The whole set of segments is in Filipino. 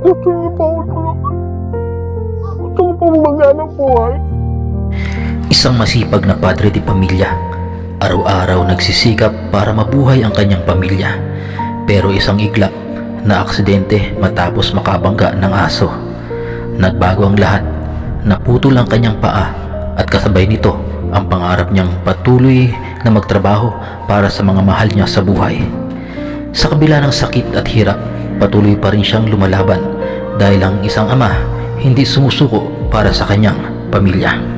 Gusto niyo po ako tulungan. Gusto ko pong maghanap buhay. Isang masipag na padre de pamilya. Araw-araw nagsisikap para mabuhay ang kanyang pamilya. Pero isang iglap na aksidente matapos makabangga ng aso. Nagbago ang lahat. Naputol ang kanyang paa at kasabay nito ang pangarap niyang patuloy na magtrabaho para sa mga mahal niya sa buhay. Sa kabila ng sakit at hirap, patuloy pa rin siyang lumalaban dahil ang isang ama hindi sumusuko para sa kanyang pamilya.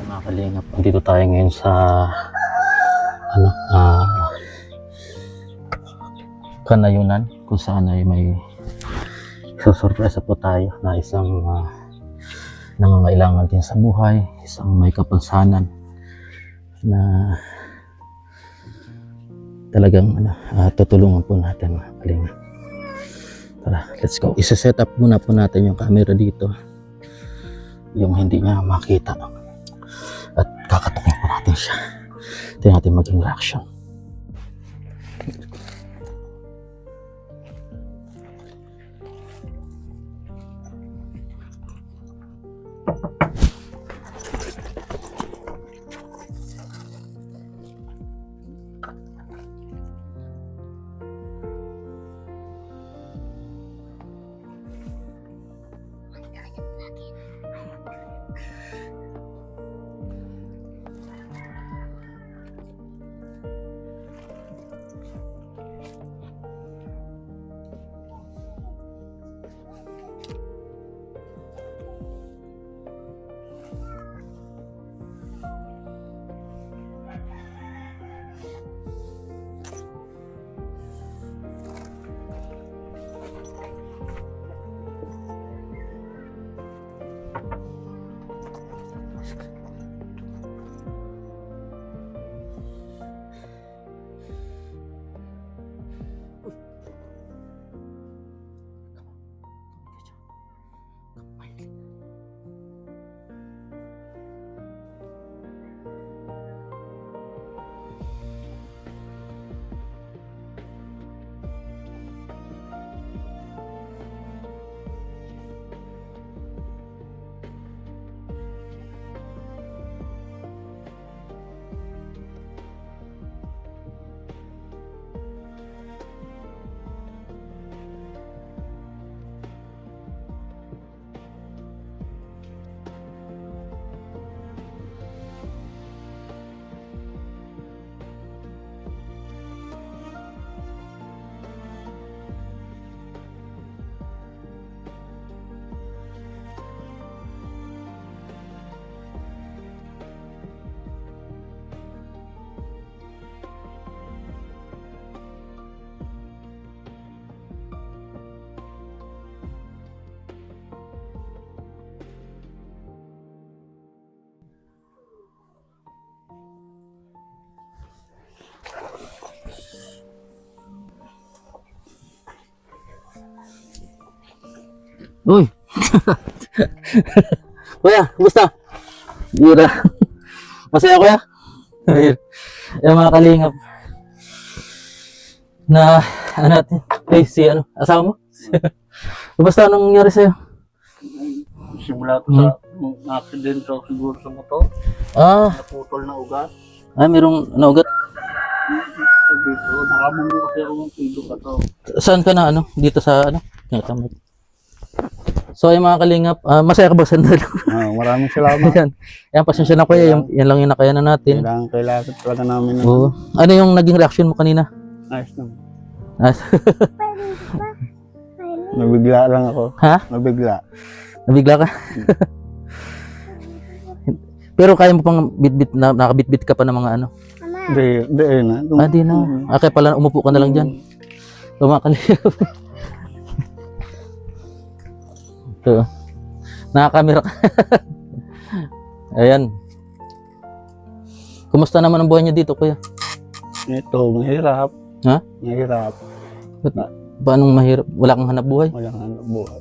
Mga kalingap, dito tayo ngayon sa Kanayunan, kung saan ay may susurpresa po tayo na isang nangangailangan din sa buhay, isang may kapansanan na talagang tutulungan po natin, mga kalingap. Tara, let's go. Isa-set up muna po natin yung camera dito, yung hindi niya makita, at kakatukin po natin siya. Tingnan natin maging reaction. Uy! Kuya, kumusta? Bira. Masaya, kuya? Ayun. Yung mga kalingap na natin. Si asawa mo? Kumusta, anong nangyari sa'yo? Simula ko sa accident ako siguro sa motor. Naputol na ugat. Mayroong naugat. Dito, nakamungo kasi ako ng pilo ka to. Saan ka na, dito sa, So, yung mga kalingap, masaya ka ba sandal? Maraming salamat. Yan, pasensya na kuya, yan lang yung nakayanan natin. Kailangan talaga namin. Oo. Ano yung naging reaction mo kanina? Ayos naman. As Nabigla lang ako. Ha? Nabigla. Nabigla ka? Pero kaya mo pang bitbit na nakabitbit ka pa ng mga ano? Di na. Di na. Kaya pala umupo ka na lang dyan. Kumakaliyab. Ito. Nakakamera ka. Ayan. Kumusta naman ang buhay niyo dito, kuya? Ito, mahirap. Ha? Mahirap. Paano mahirap? Wala kang hanap buhay? Walang hanap buhay.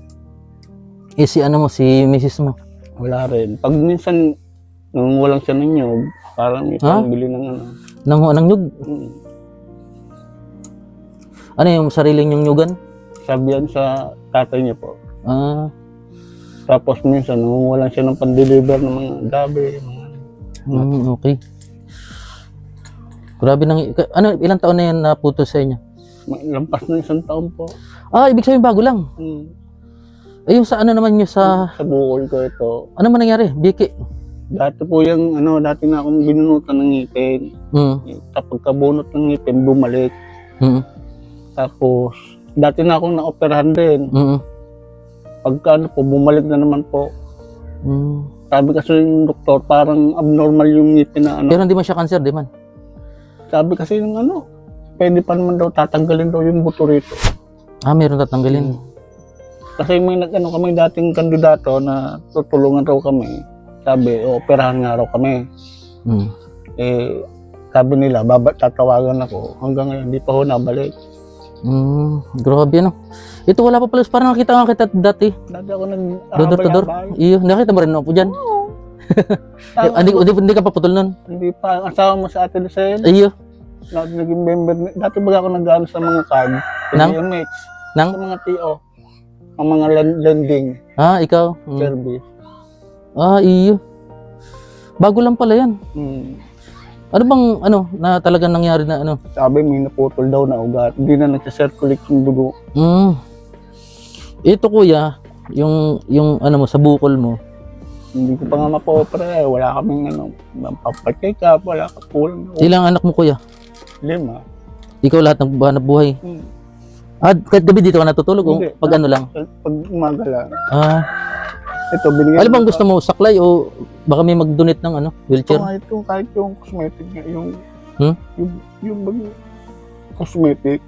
Eh si ano mo, si misis mo? Wala rin. Pag minsan, nung walang siya ng nyog, parang may pambili ng ano. Nang nyug? Hmm. Ano yung sariling yung nyugan? Sabi yan sa tatay niya po. Ah, Tapos minsan, nung walang siya ng pan-deliver ng mga gabi, mga okay. Grabe nang, ano, ilang taon na yan naputo sa inyo? lampas na 1 taon po. Ah, ibig sabihin bago lang. Hmm. Eh, yung sa ano naman nyo sa, Sa bukol ko ito. ano man nangyari? Biki? Dati po yung, dati na akong binunutan ng ngipin. Hmm. Kapag kabunot ng ngipin, bumalik. Hmm. Tapos, dati na akong naoperahan din. Hmm. Pagka po, bumalik na naman po. Hmm. Sabi kasi yung doktor, parang abnormal yung ngipin na Pero hindi man siya cancer, di man? Sabi kasi yung pwede pa naman daw tatanggalin daw yung buto rito. Ah, meron tatanggalin. Kasi may kami dating kandidato na tutulungan raw kami. Sabi, operahan nga raw kami. Hmm. Eh, sabi nila, tatawagan ako. Hanggang ngayon, di pa ho nabalik. Grabe ano. Ito wala pa pala, parang nakita nga kita dati. Dati ako Dodor. Iyo, nakita mo rin ako dyan. Hindi ka pa putol nun. Hindi pa. Ang asawa mo sa Ate Lucel. Iyo. Naging member. Dati baga ako nag-ano sa mga card. Nang? PMH. Nang? Sa mga TO. Ang mga lending Ah, ikaw. service. Ah, iyo. Bago lang pala yan. Ano bang, na talagang nangyari na ano? Sabi, may naputol daw na ugat. Hindi na nagsa-circulate yung dugo. Ito kuya, yung ano mo, sa bukol mo. Hindi ko pa nga mapa-opera eh. Wala kaming papacheck up. Wala ka kulang. Ilang anak mo kuya? 5. Ikaw lahat ng hanap buhay. Hmm. Ah, kahit gabi dito ka natutulog o Hindi. pag ano lang? Pag umaga lang. Ah, Ito, binigyan ano bang gusto mo, saklay o baka may mag-donate ng wheelchair? Kahit yung cosmetic nga, yung bang cosmetic.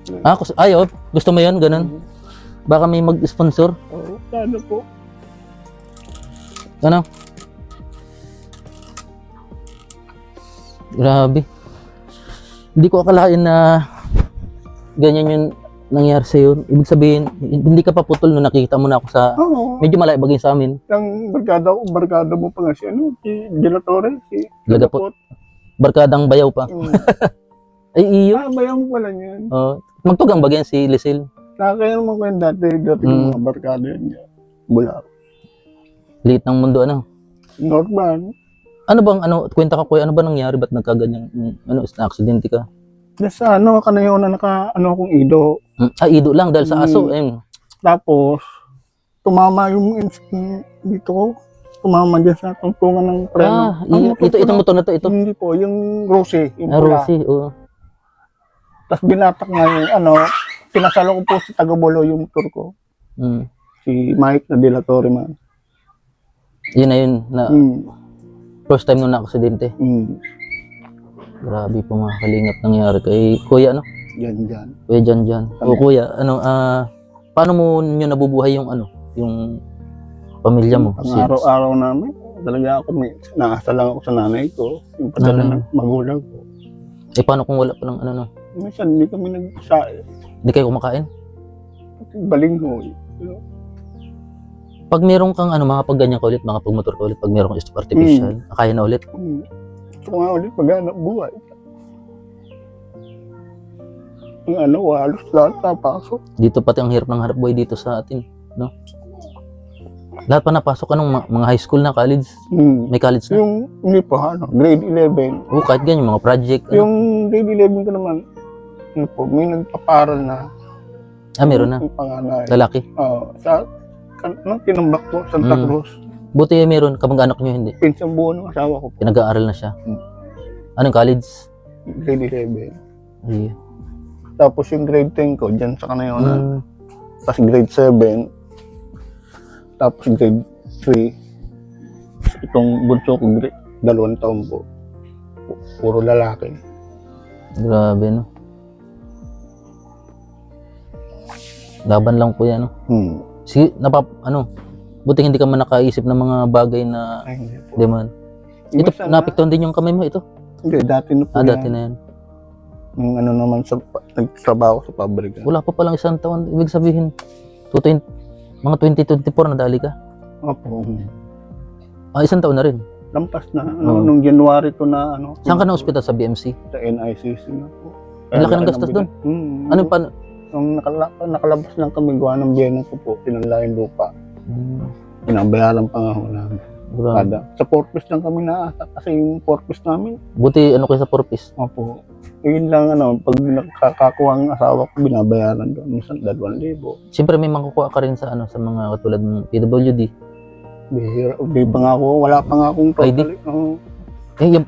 Ayaw, gusto mo yun, ganun? Baka may mag-sponsor? Oo, sana po. Ano? Grabe. Hindi ko akalain na ganyan yung nangyari sa'yo. Ibig sabihin, hindi ka pa putol nung nakikita mo na ako sa... Oo. Medyo malayo bagay sa amin. Yung barkada mo pa nga si De La Torre, si Lagapot. Barkadang bayaw pa. Ay, iyo. Bayaw mo pala niyan. Magtugang bagay si Lisil. Nakakaya naman ko yung dati yung mga barkada yun. Bula. Liit ng mundo, ano? Northman. Ano bang, kwenta ka kuya, ano ba nangyari? Ba't nagkaganyan, na-aksidente ka? Sa kanayon na akong ido. Ido lang dahil sa aso. Tapos, tumama yung dito ko. Tumama dyan sa tungtungan ng preno. Itong motor na to, ito? Hindi po, yung Rosie. Yung Rosie, oo. Tapos binatak nga yung pinasalo ko po sa Tagabolo yung motor ko. Si Mike na De La Torre man. Yun na yun, na first time nung na-aksidente. Grabe po mga kalingap nangyari kay kuya, ano? Yan. Kuya Jan. O kuya, paano mo nyo nabubuhay yung yung pamilya mo? Ang araw-araw namin, talaga ako naasa lang ako sa nanay ko, yung padala ng magulang ko. Eh paano kung wala pa ng Minsan hindi kami nagsae. Hindi kayo kumakain? Balinghoy. Pag meron kang makapag ganyan ka ulit, makapag-motor ka ulit, pag meron kang step artificial, kaya na ulit? Gusto ko nga ulit maghanap buhay. Ang halos lahat napasok. Dito pati ang hirap ng hanap buhay dito sa atin, no? Lahat pa napasok ka ng mga high school na, college? May college na? Yung, hindi pa, grade 11. Oo, kahit ganyan, mga project. Yung grade 11 ko naman, may nagpaparal na. Meron na? Yung panganay. Lalaki? Sa Tinambak po, Santa Cruz. Buti meron, kamag-anak nyo hindi. Pinsang buo ng asawa ko po. Pinag-aaral na siya. Anong college? Grade 11. Iya. Tapos yung grade 10 ko, dyan sa Kanayonan. Tapos grade 7. Tapos grade 3. Itong bunso ko, 2 taon po. Puro lalaki. Grabe, no? Laban lang kuya, no? Sige, buti hindi ka man nakaisip ng mga bagay na, Ay, hindi po. di man. Ito, Minsan naapektuhan din yung kamay mo, ito. Hindi, dati na po Dati na yan. Yung ano naman, nagtrabaho sa pabrika. Wala pa palang isang taon, ibig sabihin, mga 2024 nadali ka. Opo. Isang taon na rin. Lampas na, Oo. nung January to na, Saan ka na ospital sa BMC? Sa NICC na po. Ang laki ng gastos doon. Ano pa? Nung nakalabas lang kami, gawa ng biyanan ko po, pinanla yung lupa. Pinabayaran pa nga ho namin. Grabe. Sa purpose lang kami naasa kasi yung purpose namin. Buti kayo sa purpose. Opo. Yun lang pag nakakakuha ang asawa ko, binabayaran doon. Minsan 2,000. Siyempre may makukuha ka rin sa mga katulad ng PWD. Di pa nga ako, wala pa nga akong ID? totally.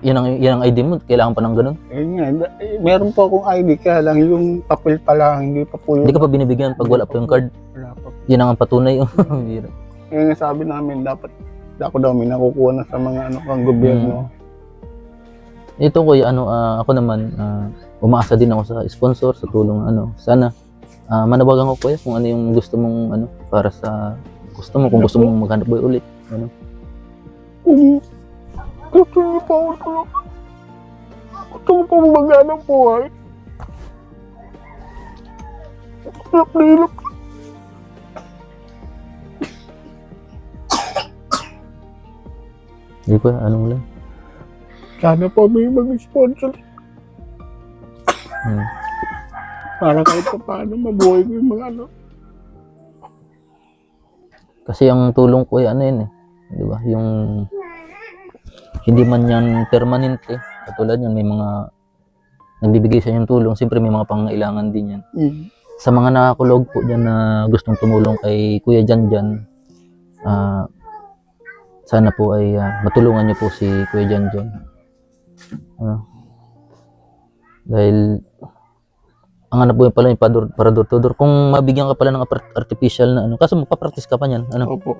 Yan ang ID mo, kailangan pa ng ganun. Meron po akong ID, kaya lang yung papel pa lang, hindi pa po yung... Hindi ka pa binibigyan pag wala pa yung card. Wala pa po. Yan ang patunay. Kaya nga sabi namin, dapat ako daw may nakukuha na sa mga kang gobyerno. Ito kuya, ako naman, umaasa din ako sa sponsor, sa tulong, sana, manawagan ko kuya kung ano yung gusto mong, para sa gusto mo, kung gusto mong maghanap buhay ulit. Gusto niyo pa ako tulog. Gusto ko pang maghanap buhay. Hirap na hirap. Hindi ko, anong lang. Sana pa may mag-sponsor. Para kahit pa paano mabuhay ko yung mga Kasi ang tulong ko yun di ba? Yung hindi man yan permanente, katulad yan, may mga nagbibigay sa yung tulong, siyempre may mga pangailangan din yan. Sa mga nakakulog po dyan na gustong tumulong kay Kuya Janjan, sana po ay matulungan niyo po si Kuya Janjan. Dahil ang hanap buhay pala yung parador-tudor. Kung mabigyan ka pala ng artificial na kaso magpa-practice ka pa niyan. Opo.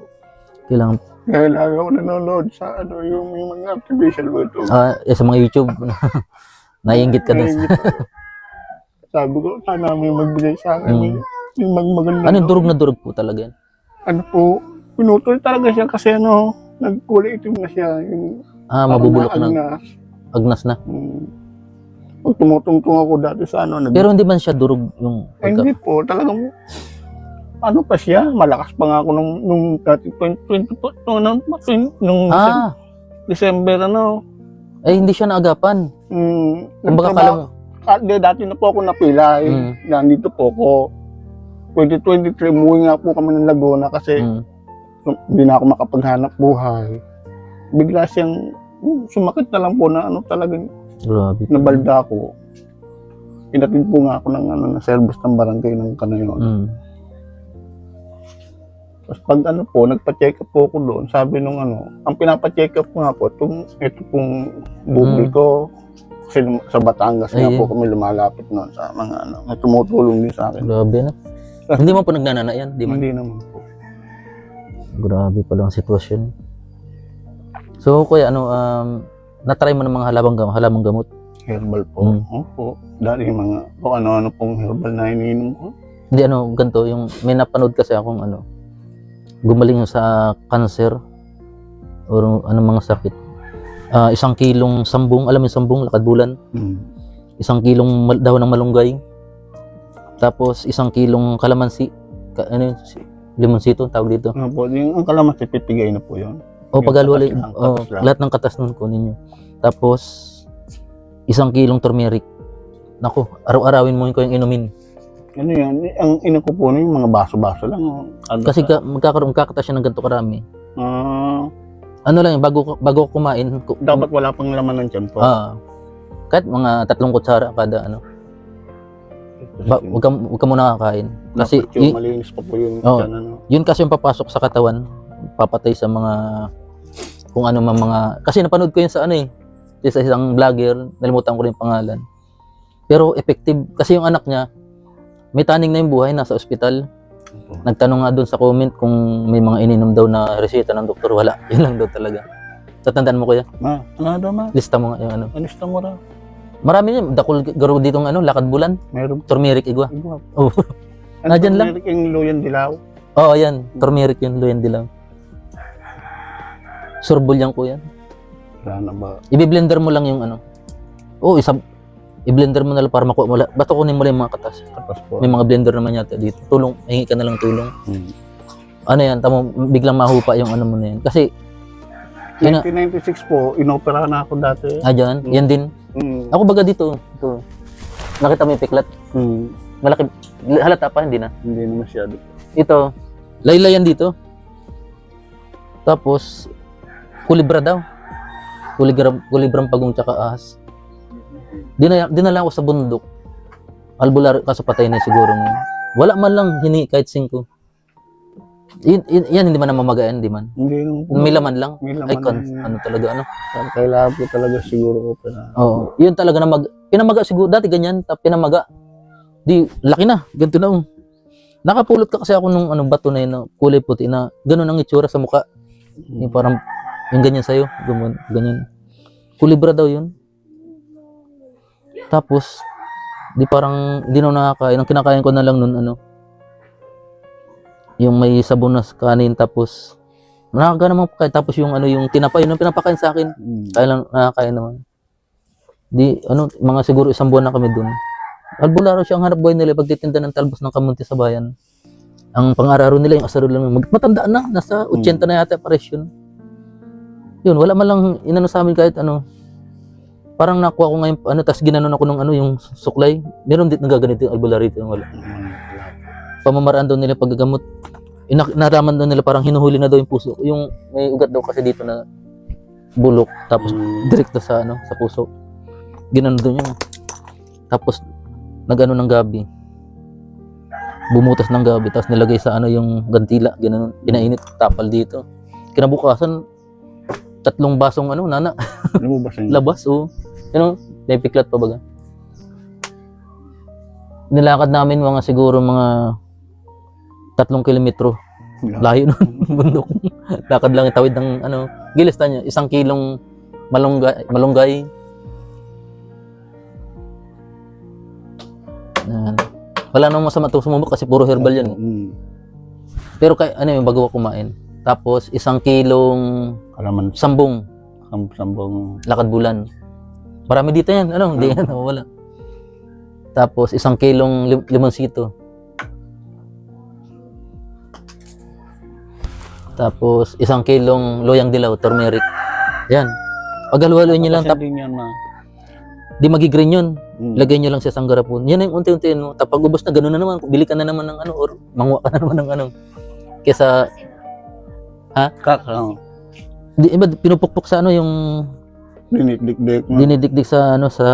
Kailangan. Kaya lagi ako nanonood sa yung mga artificial mo ito. Sa mga YouTube. Naiinggit ka dun. Sabi ko, sana may magbigay sa akin. Yung maganda. Ano yung durog na durog po talaga yan? Po, pinutol talaga siya kasi nagkulay itim na siya. Yung, mabubulok na. Agnas na. Pag tumutungtong ako dati sa Pero hindi man siya durog yung... hindi po, talagang pa siya, malakas pa nga ako nung dati 2020 po, nung December hindi siya naagapan. Kumbaga kala mo. Dati na po ako napilay, nandito po ako. 2023, umuwi nga po kami ng Laguna kasi hindi na ako makapaghanap buhay. Bigla siyang sumakit na lang po na talagang Grabe. nabalda ko. Pinatid po nga ako ng na service ng barangay ng Kanayon. Tapos pag nagpa-check up po ako doon, sabi nung ang pinapa-check up ko nga po, ito pong bukol ko. Kasi sa Batangas nga po kami lumalapit noon sa mga may tumutulong din sa akin. Grabe na. Hindi mo po nagnanana yan? Hindi naman po. Grabe pala ang sitwasyon. So kuya, na-try mo ng mga halamang gamot? Herbal po. Opo. Dahil yung mga ano-ano pong herbal na iniinom ko. Hindi ganito, yung may napanood kasi akong gumaling sa cancer o mga sakit. 1 kilong sambong, alam mo yung sambong, lakad-bulan? 1 kilong dahon ng malunggay. Tapos 1 kilong kalamansi. Limonsito, tawag dito. Opo, yung kalamansi, pipigay na po yun. Pag-alwalay, lahat ng katas nun kunin nyo. Tapos 1 kilong turmeric. Naku, araw-arawin mo yung inumin. Ano yan? Ang ina ko po yung mga baso-baso lang. Kasi magkakatas siya ng ganito karami. Ano lang, bago kumain. Dapat wala pang laman ng tiyan po. Kahit mga 3 kutsara kada Huwag ka muna kakain. Kasi malinis pa po yung tiyan. Yun kasi yung papasok sa katawan, papatay sa mga kung ano mga kasi napanood ko yun sa sa isang vlogger, nalimutan ko rin yung pangalan. Pero effective kasi yung anak niya may taning na yung buhay, nasa ospital. Nagtanong nga doon sa comment kung may mga ininom daw na reseta ng doktor, wala. Yun lang daw talaga. Sa tandaan mo kuya? Ano daw Lista mo nga yung Lista mo raw. Marami niya, dakol garo ditong lakad bulan. Meron. Turmeric igwa. Igwa. Oh. Nadyan lang. Yung luyan dilaw. Oo, yan. Turmeric yun, luyan dilaw. Surbol yan, kuya. Wala na ba? I-blender mo lang yung ano. Oo, i-blender mo na lang para makuha mo. Basta kunin mo lang yung mga katas. Tapos po. May mga blender naman yata dito. Tulong, hingi ka na lang tulong. Ano yan, tamo, biglang mahupa yung ano mo na yan. Kasi, yun na, 1996 po, inopera na ako dati. dyan, yan din. Ako baga dito. Ito. Nakita mo yung piklat? Malaki, halata pa, hindi na. Hindi na masyado. Ito, laylayan dito. Tapos, kulibra daw. Kulibrang pagong tsaka ahas. Dinala ako sa bundok. Albular, kaso patay na siguro ngayon. Wala man lang hini kahit 5. Yan, hindi man na mamagayan, di man. Hindi naman po. May laman lang. May laman Ay, na ano talaga, ano. Kailangan po talaga siguro ko pa na. Oo. Yun talaga na pinamaga siguro. Dati ganyan, pinamaga. Di, laki na. Ganito na. Nakapulot ka kasi ako nung bato na yun, na kulay puti na ganun ang itsura sa mukha. Yung parang, yung ganyan sa'yo. Ganyan. Kulibra daw yun. Tapos, di parang, di na nakakain. Ang kinakain ko na lang nun, yung may sabon na kanin, tapos, nakaka naman pakain. Tapos yung yung tinapay, yung pinapakain sa akin. Kaya lang nakakain naman. Di, mga siguro 1 buwan na kami dun. Albularo siya ang hanap buhay nila pagtitinda ng talbos ng kamunti sa bayan. Ang pang-araro nila yung asaro lang. Matanda na, nasa 80 na yata pares yun. Yun, wala man lang inano sa amin kahit Parang nakuha ko ngayon, tas ginanon ako ng yung suklay. Meron din nagaganito yung albularito. Wala. Pamamaraan daw nila paggagamot. Naraman daw nila parang hinuhuli na daw yung puso. Yung may ugat daw kasi dito na bulok. Tapos direkto sa sa puso. Ginanon daw niya. Tapos nagano ng gabi. Bumutas ng gabi. Tapos nilagay sa yung gantila. Ginanon. Pinainit. Tapal dito. Kinabukasan, 3 basong nana. Labas, may piklat pa baga. Nilakad namin siguro mga 3 kilometro. Layo nun, bundok. Lakad lang, tawid ng gilista niya, 1 kilong malunggay. Wala namang masama itong sumubok kasi puro herbal yan. Pero bago ako kumain. Tapos 1 kilong Kalaman. sambong. Sambong. Lakad bulan. Marami dito yan. Hindi yan. Wala. Tapos 1 kilong limonsito. Tapos 1 kilong loyang dilaw, turmeric. Yan. Paghaluhaluin nyo lang. Di magigreen yun. Lagay nyo lang sa isang garapon. Yan yung unti-unti. Tapos ubos na gano'n na naman. Bili ka na naman ng or manguha ka na naman ng Kesa di iba pinupukpok sa yung dinidikdik sa sa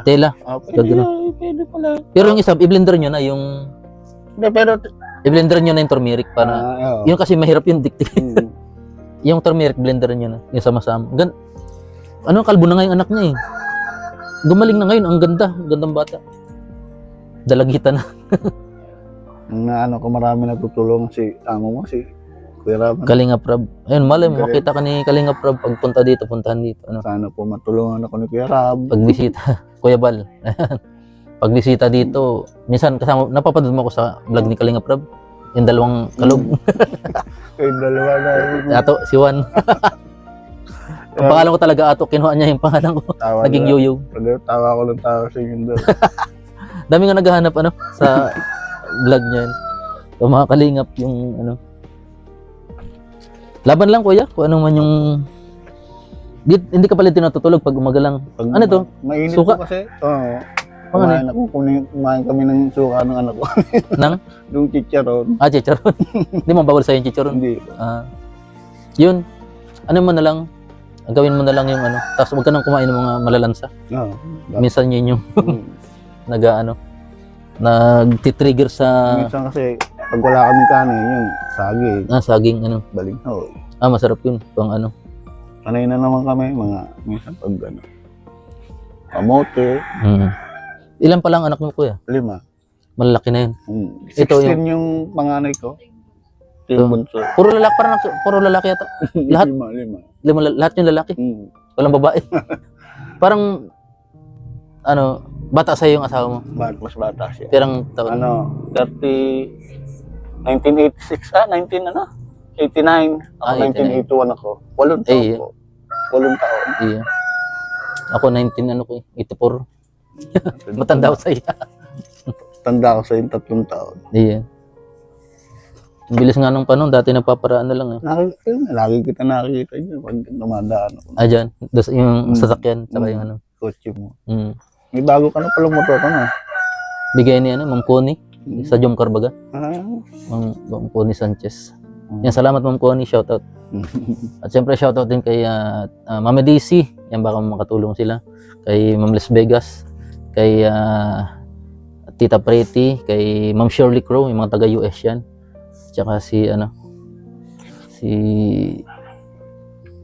tela. Pwede pala. Pero yung isa i-blender nyo na yung Pero i-blender nyo na yung turmeric para yung kasi mahirap yung dikdik. Yung turmeric blender nyo na yung sama-sama. Kalbo na nga yung anak niya Gumaling na ngayon, ang gandang bata. Dalagita na. ko marami natutulong si amo mo si Kuya Rab. Kalinga Prab. Ayun, malay mo, makita ka ni Kalinga Prab pagpunta dito, puntahan dito. Sana po matulungan ako ni Kuya Rab. Pagbisita, Kuya Bal. Pagbisita dito, minsan kasama, napapadod mo ako sa vlog ni Kalinga Prab. Yung 2 kalog. Yung 2 na. Ato, si Juan. Ang pangalan ko talaga Ato, kinuha niya yung pangalan ko. Naging Yoyo. Tawa ko ng tawa sa inyo doon. Dami nga naghahanap sa vlog niya. So, mga kalingap yung laban lang kuya, kung ano man yung hindi ka pala tinatutulog pag umaga lang. Ano to? Mainit Suka? po kasi. Oo. Pang Kumain kami ng suka ng anak ko. Nang? Yung chicharon. Chicharon. Hindi mo bawal sa yung chicharon. Hindi. Yun. Mo na lang, gawin mo na lang yung tapos huwag ka nang kumain ng mga malalansa. Oo. Minsan yun yung nagtitrigger sa minsan kasi pag wala kami kanin, yung saging. Saging Balinghoy. Masarap yun. Pang Sanay na naman kami, minsan pag kamote. Ilan pa lang anak mo kuya? 5. Malalaki na yun. 16 yung panganay ko. Yung bunso. Puro lalaki yata. Lahat? 5. Lahat yung lalaki. Walang babae. Parang Bata sa'yo yung asawa mo? Mas bata siya. Pirang taon? Ano, 1986, 89. Ako, 1981 ako. 8 taon Eh, po. 8 taon. Iya. Ako 84. Matanda ko sa'yo. Tanda ko sa yung 3 taon. Iya. Ang bilis nga nung panahon, dati nagpaparaan na lang eh. Lagi kita nakikita niyo pag dumadaan ako. Dyan, yung sasakyan, saka yung ano. Kotse mo. Mm. May bago ka na palang motor ka na. Bigay ni Ma'am Connie, sa Jom Carbaga. Ah. Ma'am Connie Sanchez. Yan, salamat Ma'am Connie, shoutout. At siyempre shoutout din kay Mama DC, yan baka makatulong sila. Kay Ma'am Las Vegas, kay Tita Pretty, kay Ma'am Shirley Crow, yung mga taga US yan. Tsaka si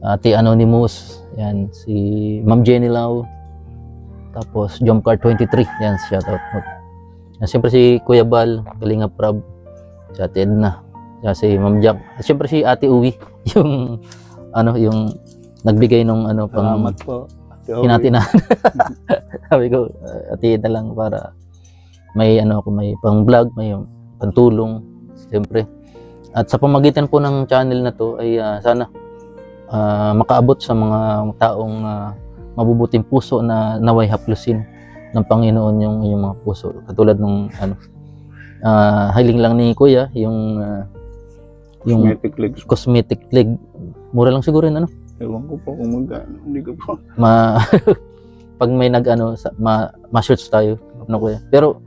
Ate Anonymous, yan, si Ma'am Jenny Lau, tapos Jomcar 23, yan, shoutout mo. Yan, siyempre si Kuya Bal, Kalinga Prab, si Ate Edna, si Ma'am Jack, at siyempre si Ate Uwi, yung yung nagbigay nung pang Salamat po. hinatina. Sabi ko, Ate Edna lang para may may pang vlog, may pantulong, siyempre. At sa pamagitan po ng channel na to ay sana makaabot sa mga taong mabubuting puso na naway haplusin ng Panginoon yung mga puso. Katulad nung hiling lang ni Kuya, yung Cosmetic legs. cosmetic leg. Mura lang siguro yun, Ewan ko po kung magkano. Hindi ko po. pag may ma-shirts tayo, Kuya. Pero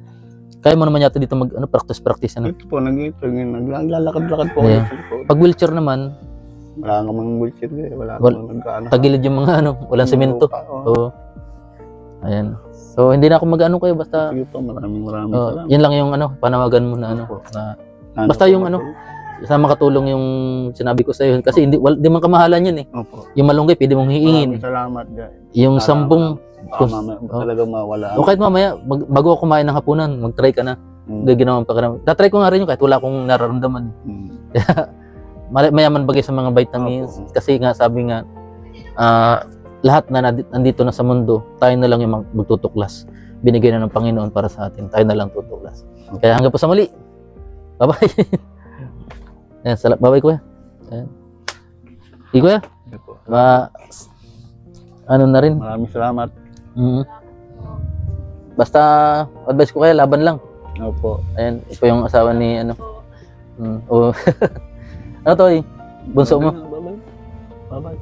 kaya mo naman yata dito practice Ito po, naglalakad-lakad po. Yeah. Ako. Pag wheelchair naman, Wala ka mang wheelchair eh. Wala Wal- ka nagkaano. tagilid yung mga walang semento. Oo. Ayan. So hindi na ako kayo basta Sige po, maraming salamat. yan lang yung panawagan mo na na basta yung sa makatulong yung sinabi ko sa iyo kasi hindi man kamahalan yun eh. Opo. Yung malunggay pwede mong hihingin. Maraming salamat guys. Yung sambong Talagang mawala. o kahit mamaya bago ako kumain ng hapunan, mag-try ka na. Gagawin pa ka. Tatry ko nga rin yung kahit wala akong nararamdaman. Mayaman bagay sa mga vitamins kasi nga sabi nga lahat na nandito na sa mundo, tayo na lang yung magtutuklas. Binigay na ng Panginoon para sa atin. Tayo na lang tutuklas. Kaya hanggang po sa muli. Bye-bye. Yan, bye-bye Kuya. Ayan. Kuya? Na rin. Maraming salamat. Basta advice ko kaya laban lang. Opo. Ayan, ito yung asawa ni ano to bunso mo. Bye-bye.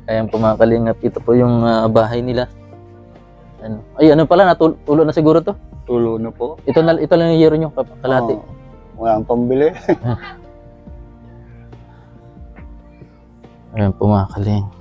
Ayan po mga kalingap, ito po yung bahay nila. Ano pala, natulo na siguro to. Tulo na po. Ito lang yung yero nyo, kalahati. Walang pambili. Ayan po mga kalingap.